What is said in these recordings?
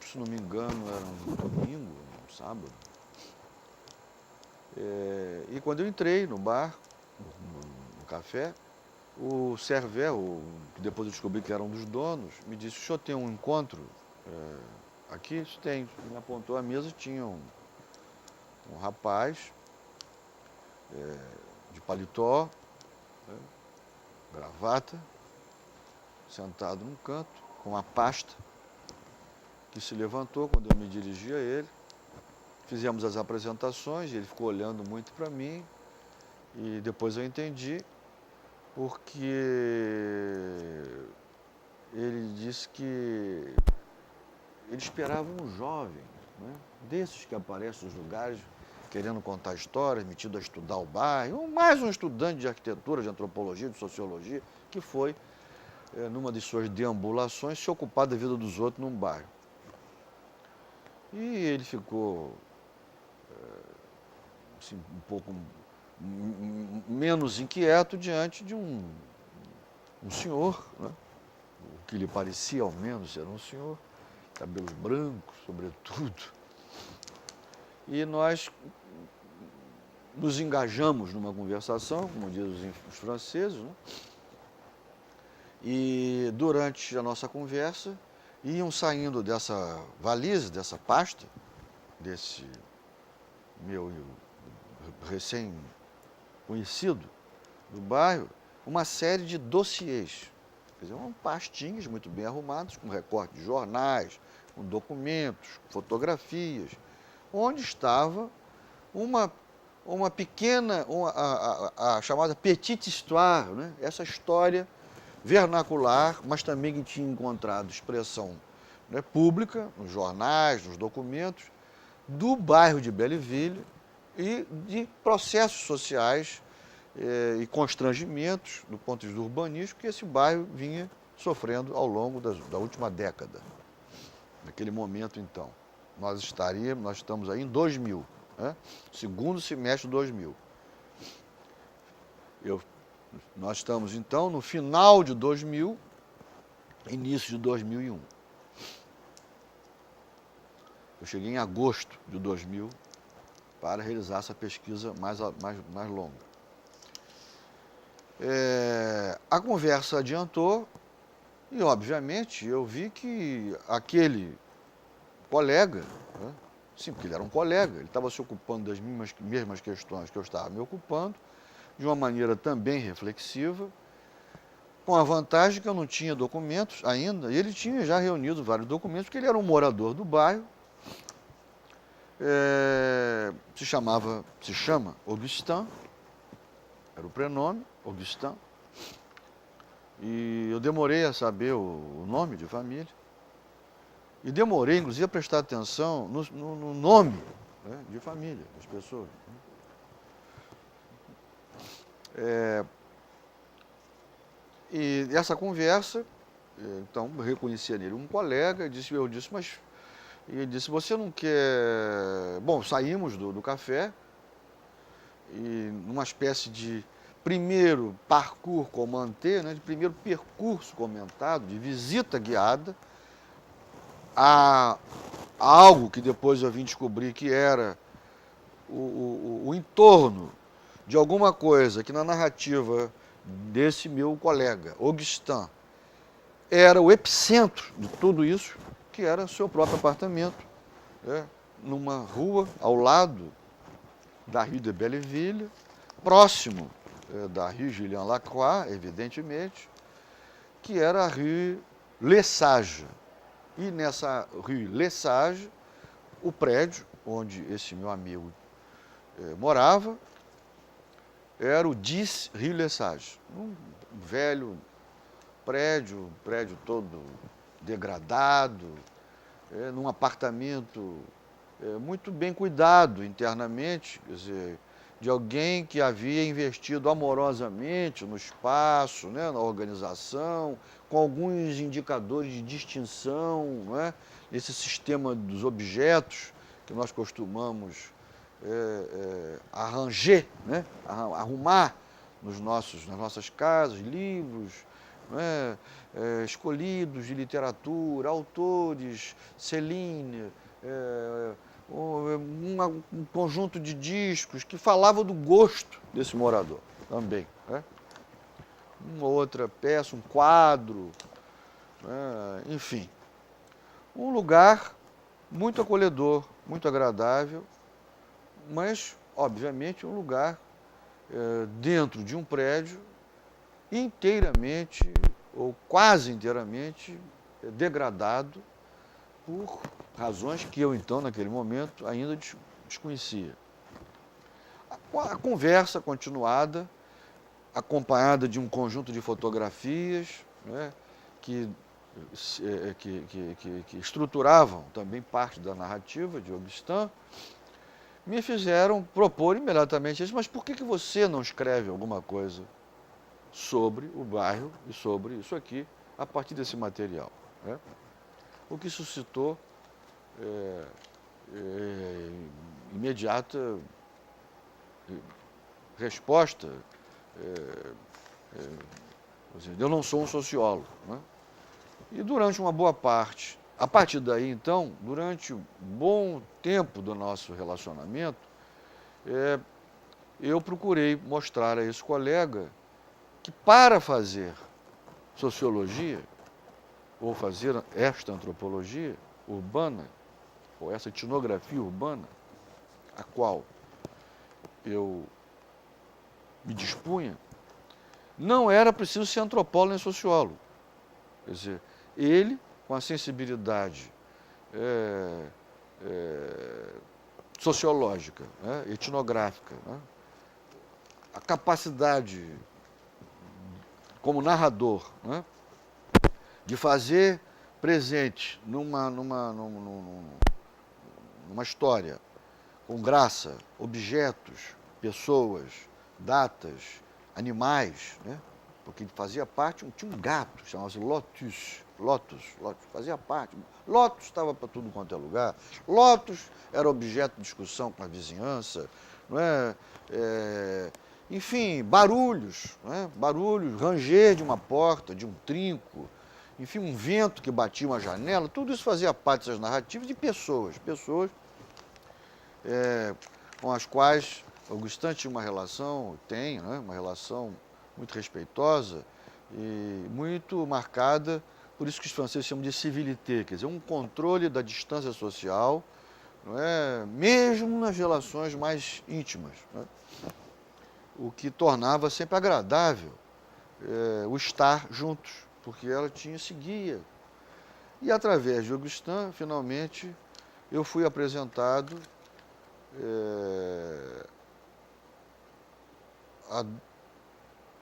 se não me engano, era um domingo, um sábado. E quando eu entrei no bar, no café, o server, que depois eu descobri que era um dos donos, me disse: o senhor tem um encontro aqui? Isso tem. Me apontou a mesa, tinha um rapaz de paletó, né, gravata, sentado num canto, com uma pasta, que se levantou quando eu me dirigi a ele. Fizemos as apresentações, ele ficou olhando muito para mim, e depois eu entendi, porque ele disse que ele esperava um jovem, né, desses que aparecem nos lugares, querendo contar histórias, metido a estudar o bairro, mais um estudante de arquitetura, de antropologia, de sociologia, que foi, numa de suas deambulações, se ocupar da vida dos outros num bairro. E ele ficou assim, um pouco menos inquieto diante de um senhor, né? O que lhe parecia ao menos ser um senhor, cabelos brancos, sobretudo. E nós nos engajamos numa conversação, como dizem os franceses, né? E durante a nossa conversa, iam saindo dessa valise, dessa pasta, desse meu recém-conhecido do bairro, uma série de dossiês. Quer dizer, pastinhas muito bem arrumadas, com recorte de jornais, com documentos, fotografias, onde estava uma pequena, a chamada petite histoire, né? Essa história vernacular, mas também que tinha encontrado expressão, né, pública, nos jornais, nos documentos, do bairro de Belleville e de processos sociais e constrangimentos do ponto de vista urbanístico que esse bairro vinha sofrendo ao longo da última década. Naquele momento, então, nós estamos aí em 2000, né? Segundo semestre de 2000. Nós estamos, então, no final de 2000, início de 2001. Eu cheguei em agosto de 2000 para realizar essa pesquisa mais longa. A conversa adiantou e, obviamente, eu vi que aquele colega, né, sim, porque ele era um colega, ele estava se ocupando das mesmas questões que eu estava me ocupando, de uma maneira também reflexiva, com a vantagem que eu não tinha documentos ainda, e ele tinha já reunido vários documentos, porque ele era um morador do bairro, se chama Augustin, era o prenome, Augustin, e eu demorei a saber o nome de família, e demorei, inclusive, a prestar atenção no nome, né, de família das pessoas. E essa conversa, então, eu reconhecia nele um colega, eu disse, mas... E ele disse: você não quer... Bom, saímos do café, e numa espécie de primeiro parcours commenté, né, de primeiro percurso comentado, de visita guiada, a algo que depois eu vim descobrir que era o entorno de alguma coisa que na narrativa desse meu colega, Augustin, era o epicentro de tudo isso, que era seu próprio apartamento, numa rua ao lado da Rue de Belleville, próximo da Rue Julien Lacroix, evidentemente, que era a Rue Lesage. E nessa Rue Lesage, o prédio onde esse meu amigo morava era o 10 Rue Lesage, um velho prédio todo degradado, num apartamento muito bem cuidado internamente, quer dizer, de alguém que havia investido amorosamente no espaço, né, na organização, com alguns indicadores de distinção, né, nesse sistema dos objetos que nós costumamos arranjar, né, arrumar nas nossas casas, livros, né, escolhidos de literatura, autores, Céline, um conjunto de discos que falavam do gosto desse morador também, né? Uma outra peça, um quadro, enfim. Um lugar muito acolhedor, muito agradável, mas, obviamente, um lugar dentro de um prédio inteiramente, ou quase inteiramente, degradado por razões que eu, então, naquele momento, ainda desconhecia. A conversa continuada, acompanhada de um conjunto de fotografias, né, que estruturavam também parte da narrativa de Augustin, me fizeram propor imediatamente isso, mas por que você não escreve alguma coisa sobre o bairro e sobre isso aqui, a partir desse material, né? O que suscitou imediata resposta. Eu não sou um sociólogo, né? E durante uma boa parte, a partir daí, então, durante um bom tempo do nosso relacionamento, eu procurei mostrar a esse colega que, para fazer sociologia, ou fazer esta antropologia urbana, ou essa etnografia urbana, a qual eu me dispunha, não era preciso ser antropólogo nem sociólogo. Quer dizer, ele, com a sensibilidade sociológica, etnográfica, a capacidade como narrador, de fazer presente numa história com graça, objetos, pessoas, datas, animais, né? Porque ele fazia parte, tinha um gato, chamava-se Lotus, fazia parte. Lotus estava para tudo quanto é lugar. Lotus era objeto de discussão com a vizinhança, não é? Enfim, barulhos, né? Barulhos, ranger de uma porta, de um trinco, enfim, um vento que batia uma janela, tudo isso fazia parte dessas narrativas de pessoas com as quais Augustin tinha uma relação, tem, né? Uma relação muito respeitosa e muito marcada por isso que os franceses chamam de civilité, quer dizer, um controle da distância social, não é? Mesmo nas relações mais íntimas, não é? O que tornava sempre agradável o estar juntos, porque ela seguia. E através de Augustin, finalmente, eu fui apresentado a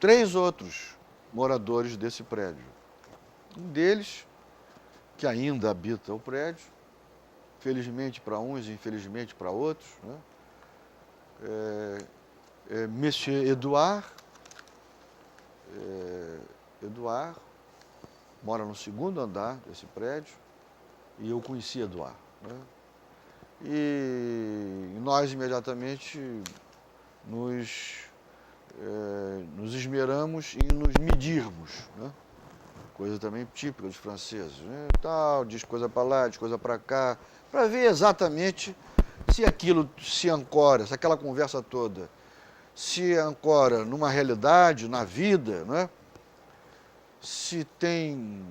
3 outros moradores desse prédio. Um deles, que ainda habita o prédio, felizmente para uns e infelizmente para outros, né? Monsieur Edouard, mora no 2º andar desse prédio, e eu conheci Edouard, né? E nós imediatamente nos esmeramos em nos medirmos, né? Coisa também típica dos franceses, né? Tal, diz coisa para lá, diz coisa para cá, para ver exatamente se aquilo se ancora, se aquela conversa toda se ancora numa realidade, na vida, né? Se tem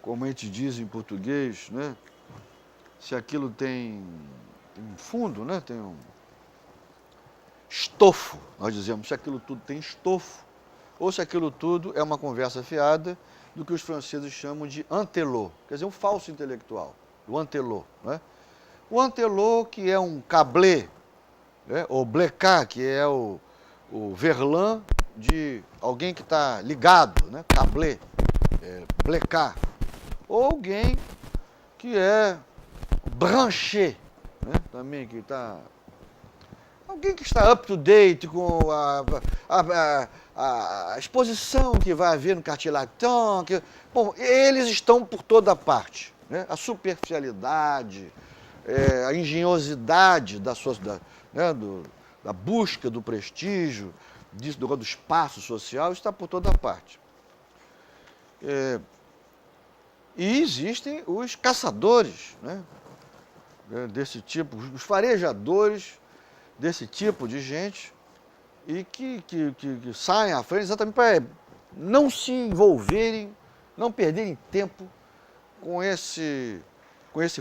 como a gente diz em português, né? Se aquilo tem um fundo, né? Tem um estofo, nós dizemos, se aquilo tudo tem estofo, ou se aquilo tudo é uma conversa fiada do que os franceses chamam de antelot, quer dizer, um falso intelectual, o antelot, né? O antelot, que é um cablé, né? Ou blecá, que é o verlan de alguém que está ligado, né? Cablé, blecá, ou alguém que é branché, né? Também que está... Alguém que está up to date com a exposição que vai haver no Cartier Latin. Bom, eles estão por toda parte, né? A superficialidade, a engenhosidade da busca do prestígio, disso, do espaço social, está por toda parte. E existem os caçadores, né, desse tipo, os farejadores desse tipo de gente, e que saem à frente exatamente para não se envolverem, não perderem tempo com esse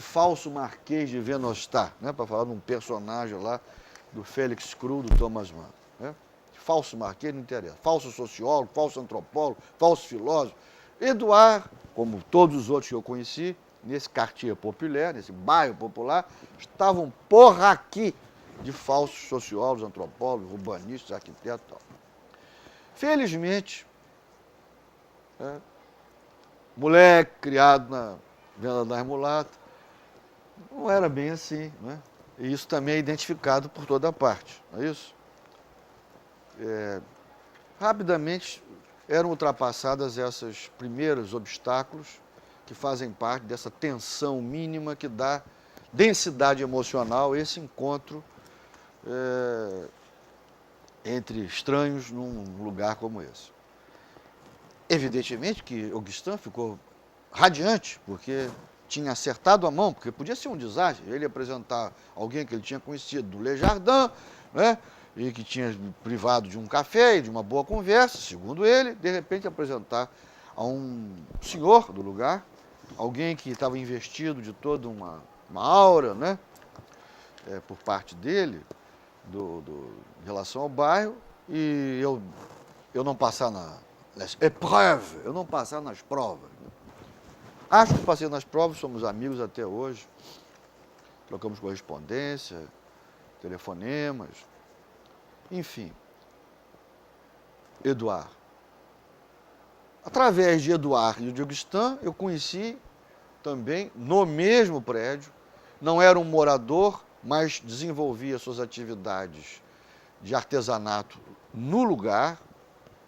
falso Marquês de Venostar, né, para falar de um personagem lá do Félix Krull, do Thomas Mann. Né? Falso Marquês não interessa. Falso sociólogo, falso antropólogo, falso filósofo. Edouard, como todos os outros que eu conheci, nesse quartier populaire, nesse bairro popular, estavam aqui de falsos sociólogos, antropólogos, urbanistas, arquitetos e tal. Felizmente, moleque criado na Venda das Mulatas, não era bem assim, né? E isso também é identificado por toda parte, não é isso? Rapidamente eram ultrapassadas esses primeiros obstáculos que fazem parte dessa tensão mínima que dá densidade emocional, esse encontro entre estranhos num lugar como esse. Evidentemente que Augustin ficou radiante, porque tinha acertado a mão, porque podia ser um desastre, ele apresentar alguém que ele tinha conhecido do Le Jardin, né, e que tinha privado de um café e de uma boa conversa, segundo ele, de repente apresentar a um senhor do lugar, alguém que estava investido de toda uma aura, né, por parte dele, em relação ao bairro, e eu não passar nas épreuves, eu não passar nas provas. Né? Acho que passei nas provas, somos amigos até hoje, trocamos correspondência, telefonemas, enfim. Edouard. Através de Edouard e de Augustin, eu conheci também no mesmo prédio, não era um morador, mas desenvolvia suas atividades de artesanato no lugar,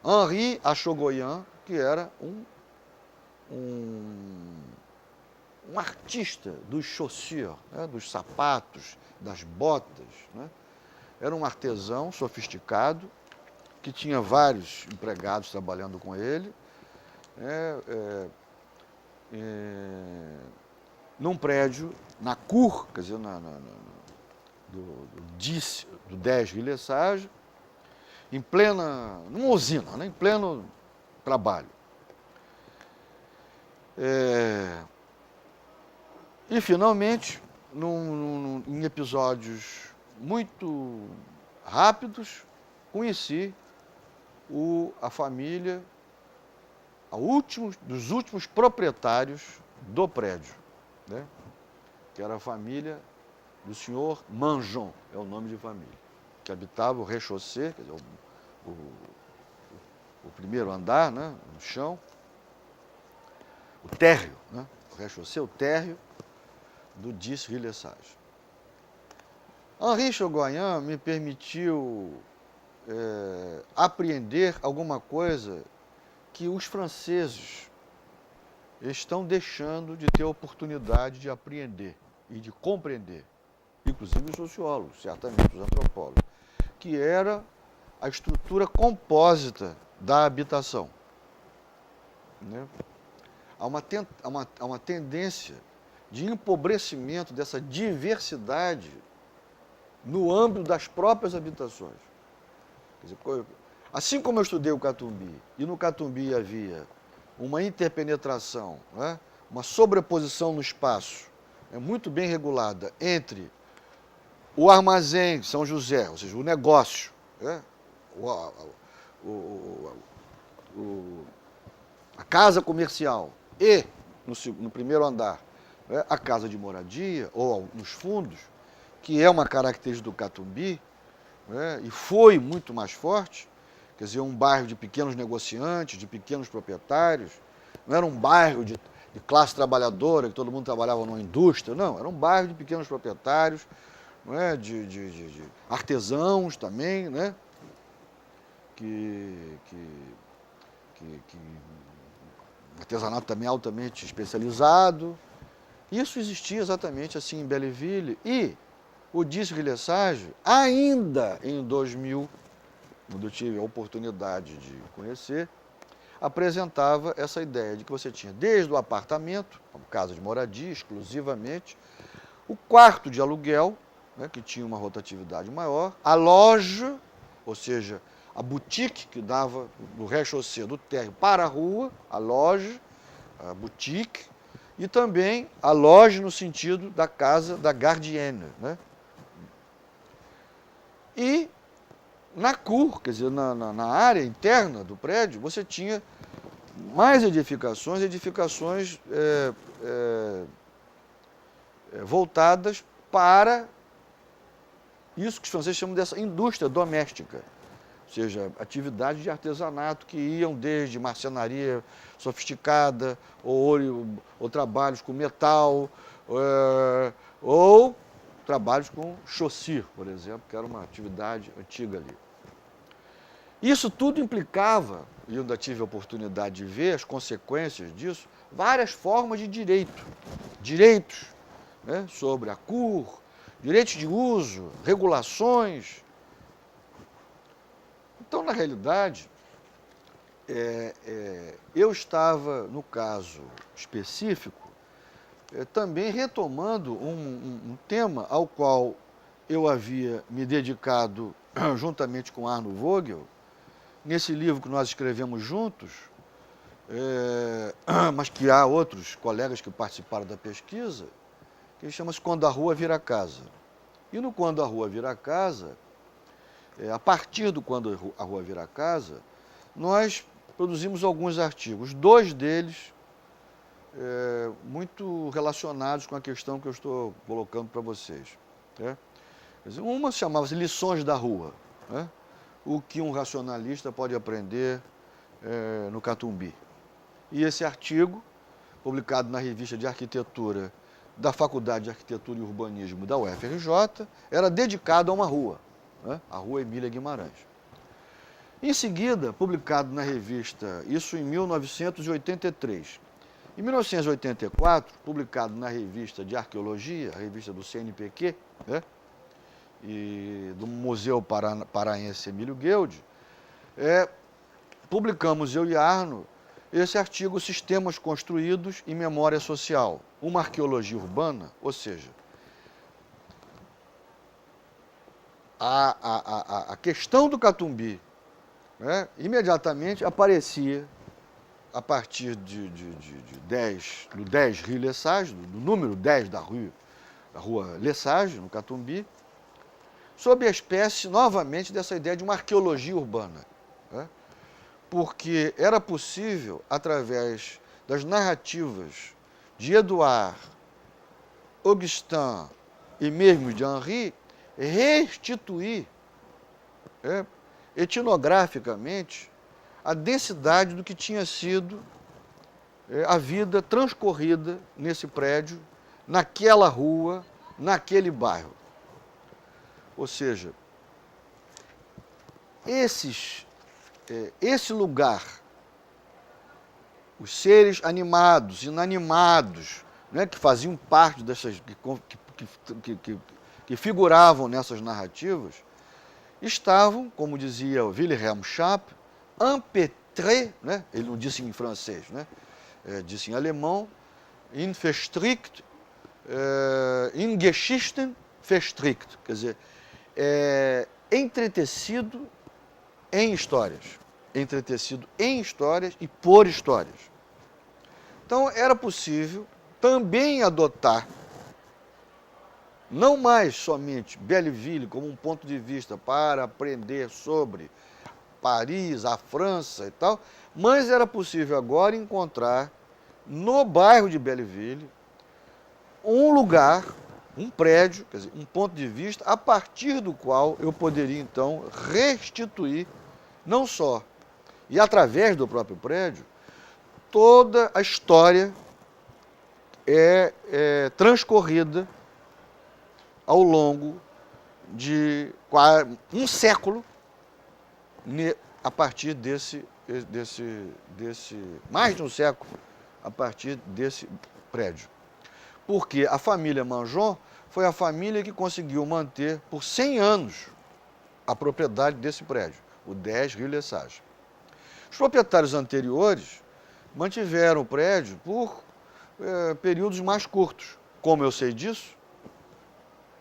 Henri Achogoyan, que era um artista dos chaussures, né, dos sapatos, das botas. Né? Era um artesão sofisticado, que tinha vários empregados trabalhando com ele, num prédio, na Cour, quer dizer, do 10 Rue Lesage, numa usina, né, em pleno trabalho. E, finalmente, em episódios muito rápidos, conheci a família, dos últimos proprietários do prédio, né? Que era a família do senhor Manjon, é o nome de família, que habitava o rez-de-chaussée, quer dizer, o primeiro andar, né, no chão, o térreo, né, o rez-de-chaussée, o térreo do 10 Rue Lesage. Henri Achogoyan me permitiu apreender alguma coisa que os franceses estão deixando de ter a oportunidade de apreender e de compreender, inclusive os sociólogos, certamente os antropólogos, que era a estrutura compósita da habitação. Né? Há uma tendência de empobrecimento dessa diversidade no âmbito das próprias habitações. Quer dizer, assim como eu estudei o Catumbi, e no Catumbi havia uma interpenetração, né, uma sobreposição no espaço, muito bem regulada entre o armazém São José, ou seja, o negócio, né, a casa comercial e, no primeiro andar, né, a casa de moradia, ou nos fundos, que é uma característica do Catumbi, né, e foi muito mais forte, quer dizer, um bairro de pequenos negociantes, de pequenos proprietários, não era um bairro de classe trabalhadora, que todo mundo trabalhava numa indústria, não, era um bairro de pequenos proprietários, não é? de artesãos também, né? Artesanato também altamente especializado. Isso existia exatamente assim em Belleville, e o 10 Rue Lesage, ainda em 2000, quando eu tive a oportunidade de conhecer, apresentava essa ideia de que você tinha desde o apartamento, como casa de moradia exclusivamente, o quarto de aluguel, né, que tinha uma rotatividade maior, a loja, ou seja, a boutique que dava do rez-de-chaussée do térreo para a rua, a loja, a boutique, e também a loja no sentido da casa da gardienne, né? E na cour, quer dizer, na área interna do prédio, você tinha mais edificações voltadas para isso que os franceses chamam dessa indústria doméstica, ou seja, atividades de artesanato que iam desde marcenaria sofisticada, ou trabalhos com metal, ou trabalhos com chaussure, por exemplo, que era uma atividade antiga ali. Isso tudo implicava, e eu ainda tive a oportunidade de ver as consequências disso, várias formas de direitos, né, sobre a cour, direitos de uso, regulações. Então, na realidade, eu estava, no caso específico, também retomando um tema ao qual eu havia me dedicado juntamente com Arno Vogel, nesse livro que nós escrevemos juntos, mas que há outros colegas que participaram da pesquisa, que chama-se Quando a Rua Vira Casa. E no Quando a Rua Vira Casa, a partir do Quando a Rua Vira Casa, nós produzimos alguns artigos, dois deles muito relacionados com a questão que eu estou colocando para vocês. Né? Uma chamava-se Lições da Rua, né? O que um racionalista pode aprender no Catumbi. E esse artigo, publicado na revista de arquitetura da Faculdade de Arquitetura e Urbanismo da UFRJ, era dedicado a uma rua, né? A Rua Emília Guimarães. Em seguida, publicado na revista, isso em 1983. Em 1984, publicado na revista de Arqueologia, a revista do CNPq, né? E do Museu Paraense Emílio Guild, publicamos, eu e Arno, esse artigo Sistemas Construídos e Memória Social, uma arqueologia urbana, ou seja, a questão do Catumbi, né, imediatamente aparecia a partir do 10 Rue Lesage, do número 10 da rua Lesage, no Catumbi, sob a espécie, novamente, dessa ideia de uma arqueologia urbana. Né? Porque era possível, através das narrativas de Edouard, Augustin e mesmo de Henri, restituir etnograficamente a densidade do que tinha sido a vida transcorrida nesse prédio, naquela rua, naquele bairro. Ou seja, esse lugar, os seres animados, inanimados, né, que faziam parte dessas, que figuravam nessas narrativas, estavam, como dizia Wilhelm Schaap, empêtrés, né, ele não disse em francês, né, disse em alemão, in verstrickt, in Geschichten verstrickt, quer dizer, entretecido em histórias e por histórias. Então, era possível também adotar, não mais somente Belleville como um ponto de vista para aprender sobre Paris, a França e tal, mas era possível agora encontrar no bairro de Belleville um lugar, um prédio, quer dizer, um ponto de vista a partir do qual eu poderia, então, restituir, não só, e através do próprio prédio, toda a história transcorrida ao longo de um século, a partir mais de um século, a partir desse prédio. Porque a família Manjon foi a família que conseguiu manter por 100 anos a propriedade desse prédio. o 10 Rue Lesage. Os proprietários anteriores mantiveram o prédio por períodos mais curtos. Como eu sei disso?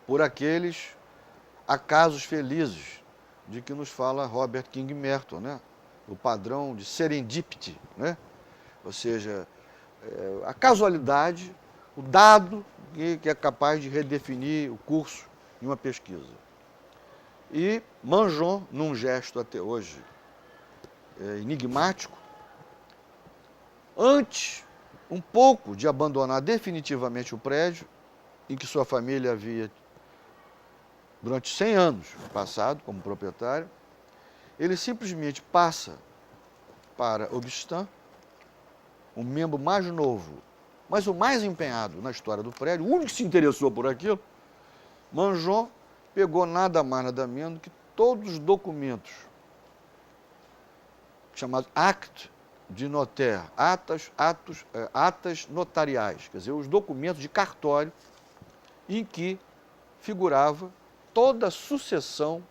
Por aqueles acasos felizes de que nos fala Robert King Merton, né? O padrão de serendipity, né? Ou seja, a casualidade, o dado que é capaz de redefinir o curso de uma pesquisa. E Manjon, num gesto até hoje enigmático, antes um pouco de abandonar definitivamente o prédio, em que sua família havia, durante 100 anos, passado como proprietário, ele simplesmente passa para Augustin, um membro mais novo, mas o mais empenhado na história do prédio, o único que se interessou por aquilo. Manjon pegou nada mais, nada menos do que todos os documentos chamados actes de notaire, atas notariais, quer dizer, os documentos de cartório em que figurava toda a sucessão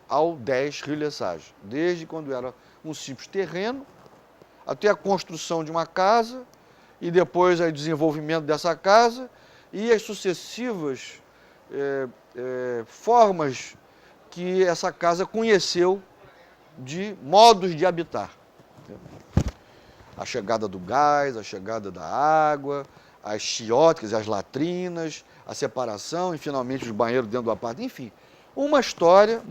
ao 10 Rue Lesage, desde quando era um simples terreno, até a construção de uma casa, e depois o desenvolvimento dessa casa, e as sucessivas formas que essa casa conheceu de modos de habitar. A chegada do gás, a chegada da água, as chiotes, as latrinas, a separação e finalmente os banheiros dentro do apartamento, enfim, uma história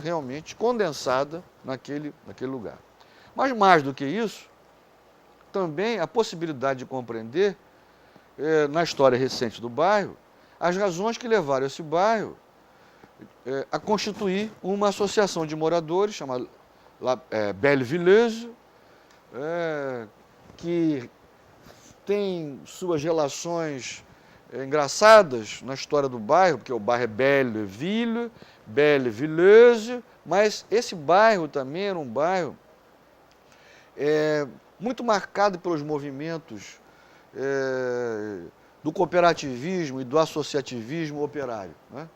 realmente condensada naquele lugar. Mas mais do que isso, também a possibilidade de compreender, na história recente do bairro, as razões que levaram esse bairro a constituir uma associação de moradores chamada Belle Villeuse, que tem suas relações engraçadas na história do bairro, porque o bairro é Belle Ville, Belle Villeuse, mas esse bairro também era um bairro muito marcado pelos movimentos do cooperativismo e do associativismo operário, né?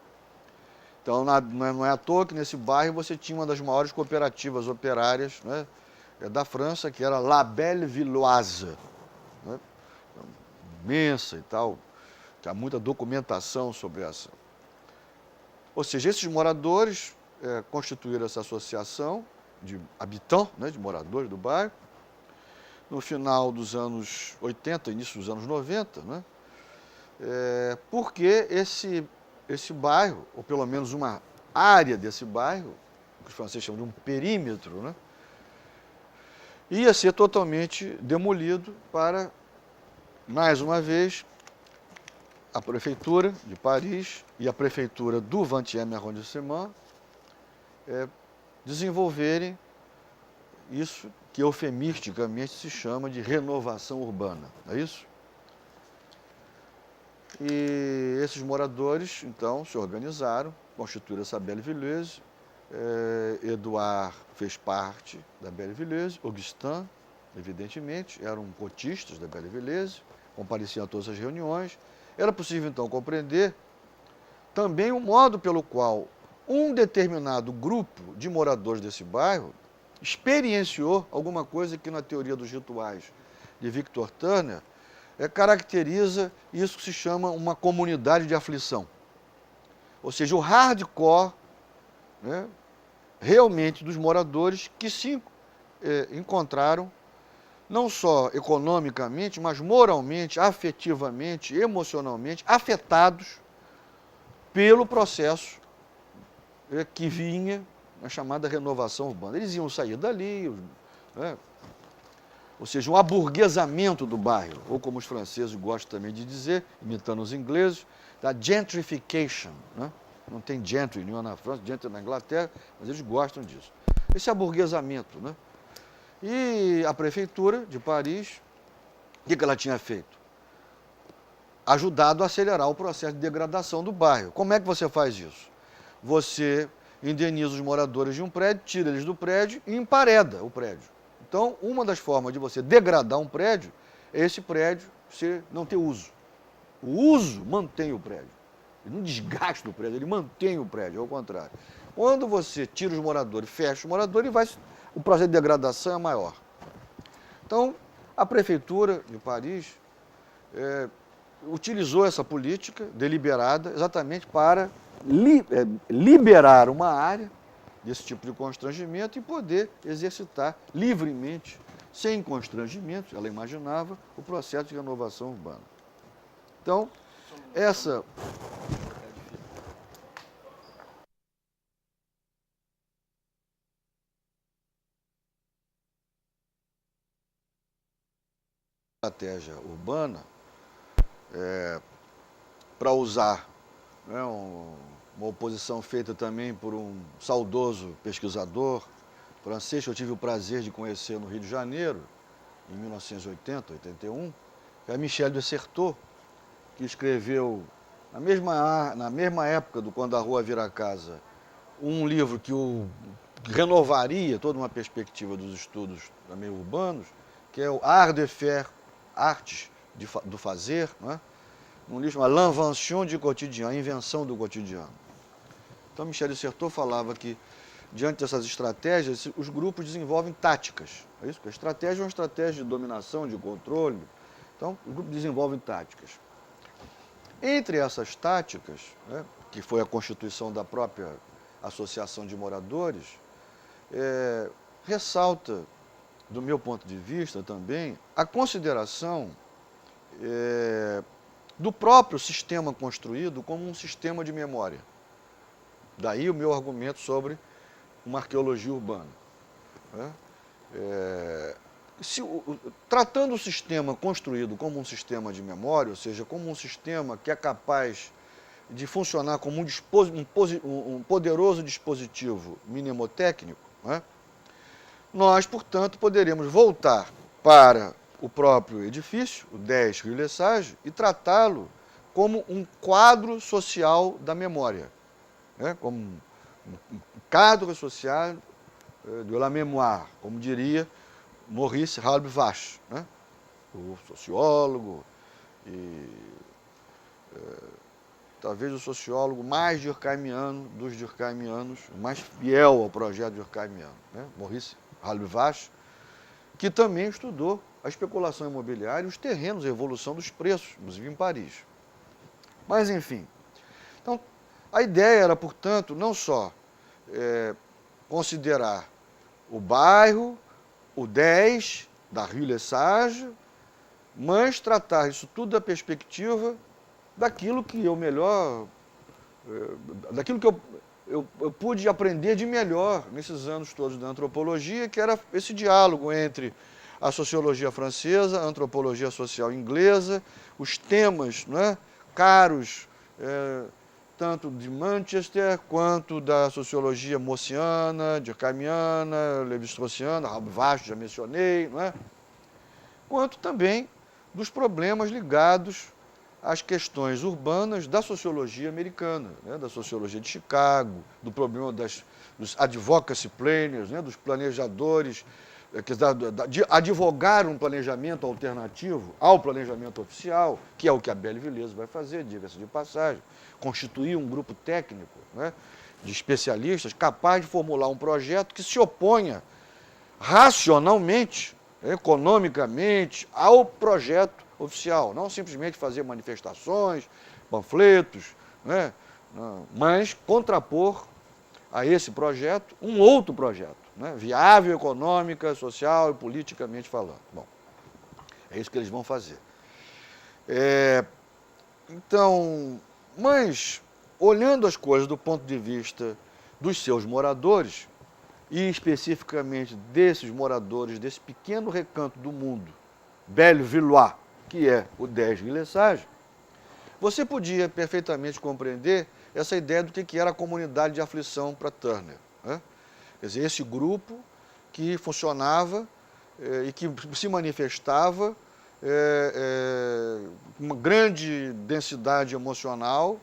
Então, não é à toa que nesse bairro você tinha uma das maiores cooperativas operárias, né, da França, que era La Belle Villoise, né, imensa e tal, tem muita documentação sobre essa. Ou seja, esses moradores constituíram essa associação de habitants, né, de moradores do bairro, no final dos anos 80, início dos anos 90, né, porque esse bairro, ou pelo menos uma área desse bairro, que os franceses chamam de um perímetro, né, ia ser totalmente demolido para, mais uma vez, a prefeitura de Paris e a prefeitura do 20e arrondissement desenvolverem isso que eufemisticamente se chama de renovação urbana, não é isso? E esses moradores, então, se organizaram, constituíram essa Belle Villeuse. Edouard fez parte da Belle Villeuse, Augustin, evidentemente, eram cotistas da Belle Villeuse, compareciam a todas as reuniões. Era possível, então, compreender também o modo pelo qual um determinado grupo de moradores desse bairro experienciou alguma coisa que, na teoria dos rituais de Victor Turner, caracteriza isso que se chama uma comunidade de aflição. Ou seja, o hardcore, né, realmente dos moradores que se encontraram não só economicamente, mas moralmente, afetivamente, emocionalmente afetados pelo processo que vinha na chamada renovação urbana. Eles iam sair dali, né? Ou seja, um aburguesamento do bairro, ou como os franceses gostam também de dizer, imitando os ingleses, da gentrification, né? Não tem gentry nenhuma na França, gentry na Inglaterra, mas eles gostam disso. Esse aburguesamento, né? E a prefeitura de Paris, o que ela tinha feito? Ajudado a acelerar o processo de degradação do bairro. Como é que você faz isso? Você indeniza os moradores de um prédio, tira eles do prédio e empareda o prédio. Então, uma das formas de você degradar um prédio é esse prédio você não ter uso. O uso mantém o prédio. Ele não desgasta o prédio, ele mantém o prédio, ao contrário. Quando você tira os moradores, fecha os moradores, o processo de degradação é maior. Então, a prefeitura de Paris utilizou essa política deliberada exatamente para liberar uma área desse tipo de constrangimento e poder exercitar livremente, sem constrangimentos, ela imaginava, o processo de renovação urbana. Então, essa... estratégia urbana para usar, né, uma oposição feita também por um saudoso pesquisador francês que eu tive o prazer de conhecer no Rio de Janeiro, em 1980, 81, que é Michel de Certeau, que escreveu, na mesma época do Quando a Rua Vira Casa, um livro que renovaria toda uma perspectiva dos estudos também urbanos, que é o Art de Faire, Artes do Fazer, né? Um livro chamado L'Invention du Quotidien, a invenção do cotidiano. Então, Michel de Certeau falava que, diante dessas estratégias, os grupos desenvolvem táticas. É isso? Porque a estratégia é uma estratégia de dominação, de controle. Então, os grupos desenvolvem táticas. Entre essas táticas, né, que foi a constituição da própria Associação de Moradores, ressalta, do meu ponto de vista também, a consideração do próprio sistema construído como um sistema de memória. Daí o meu argumento sobre uma arqueologia urbana. Tratando o sistema construído como um sistema de memória, ou seja, como um sistema que é capaz de funcionar como um poderoso dispositivo mnemotécnico, nós, portanto, poderemos voltar para o próprio edifício, o 10 Rue Lesage, e tratá-lo como um quadro social da memória, como um quadro social de la mémoire, como diria Maurice Halbwach, o sociólogo e talvez o sociólogo mais durkheimiano dos durkheimianos, mais fiel ao projeto durkheimiano, Maurice Halbwach, que também estudou a especulação imobiliária e os terrenos, a evolução dos preços, inclusive em Paris. Mas, enfim, então, a ideia era, portanto, não só considerar o bairro, o 10 da Rue Lesage, mas tratar isso tudo da perspectiva daquilo que eu melhor, daquilo que eu pude aprender de melhor nesses anos todos da antropologia, que era esse diálogo entre a sociologia francesa, a antropologia social inglesa, os temas caros, tanto de Manchester, quanto da sociologia mossiana, durkheimiana, levi-straussiana, Halbwach, já mencionei, quanto também dos problemas ligados às questões urbanas da sociologia americana, da sociologia de Chicago, do problema dos advocacy planners, dos planejadores, de advogar um planejamento alternativo ao planejamento oficial, que é o que a Belle Villiers vai fazer, diga-se de passagem, constituir um grupo técnico de especialistas capaz de formular um projeto que se oponha racionalmente, economicamente, ao projeto oficial, não simplesmente fazer manifestações, panfletos, mas contrapor a esse projeto um outro projeto, viável econômica, social e politicamente falando. Bom, é isso que eles vão fazer. Então, mas, olhando as coisas do ponto de vista dos seus moradores, e especificamente desses moradores desse pequeno recanto do mundo, Belle-Villois, que é o 10 Rue Lesage, você podia perfeitamente compreender essa ideia do que era a comunidade de aflição para Turner. Quer dizer, esse grupo que funcionava e que se manifestava uma grande densidade emocional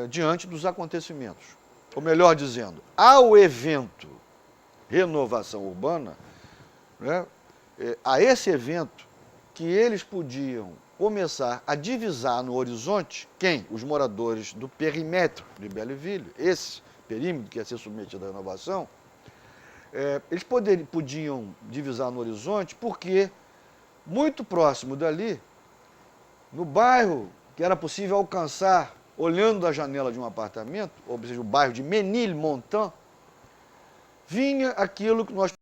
diante dos acontecimentos. Ou melhor dizendo, ao evento renovação urbana, a esse evento que eles podiam começar a divisar no horizonte, quem? Os moradores do perímetro de Belleville, esses perímetro que ia ser submetido à renovação, eles podiam divisar no horizonte, porque muito próximo dali, no bairro que era possível alcançar olhando da janela de um apartamento, ou seja, o bairro de Ménilmontant, vinha aquilo que nós